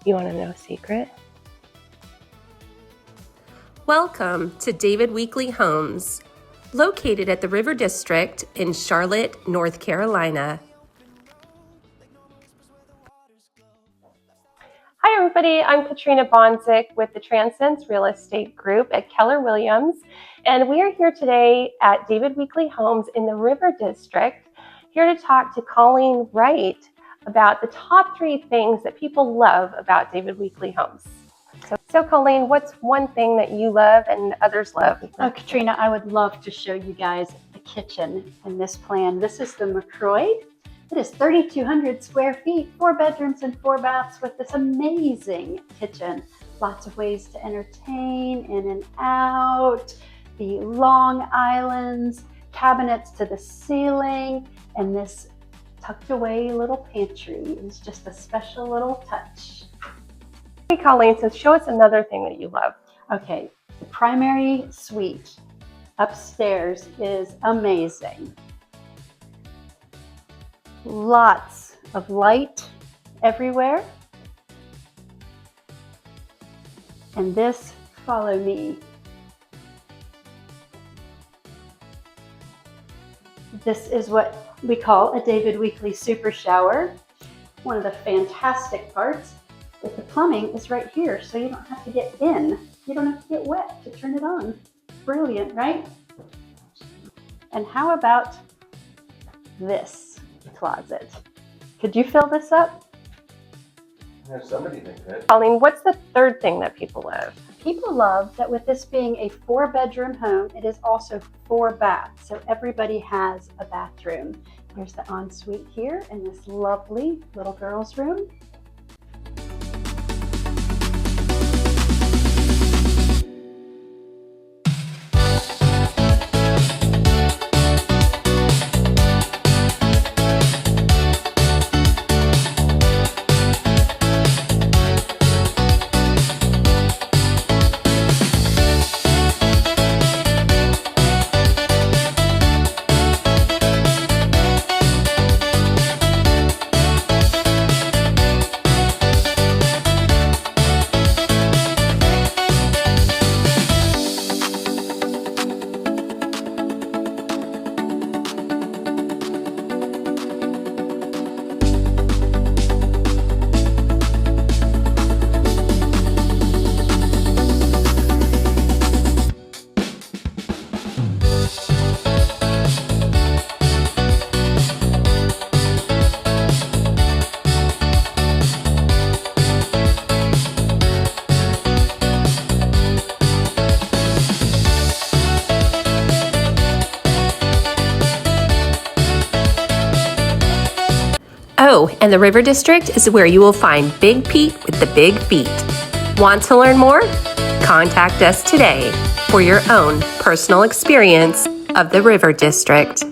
You want to know a secret? Welcome to David Weekley Homes, located at the River District in Charlotte, North Carolina. Hi everybody, I'm Katrina with the Transcenz Real Estate Group at Keller Williams, and we are here today at David Weekley Homes in the River District, here to talk to Colleen Wright about the top 3 things that people love about David Weekley Homes. So Colleen, what's one thing that you love and others love? Oh, Katrina, I would love to show you guys the kitchen in this plan. This is the McCoy. It is 3,200 square feet, 4 bedrooms and 4 baths with this amazing kitchen. Lots of ways to entertain, in and out, the long islands, cabinets to the ceiling, and this tucked away little pantry is just a special little touch. Hey Colleen, so show us another thing that you love. Okay, the primary suite upstairs is amazing. Lots of light everywhere. And this, follow me. This is what we call a David Weekley super shower. One of the fantastic parts is the plumbing is right here, so you don't have to get in. You don't have to get wet to turn it on. Brilliant, right? And how about this closet? Could you fill this up? There's somebody that could. Colleen, what's the third thing that people love? People love that with this being a 4-bedroom home, it is also 4 baths. So everybody has a bathroom. There's the ensuite here in this lovely little girl's room. Oh, and the River District is where you will find Big Pete with the big feet. Want to learn more? Contact us today for your own personal experience of the River District.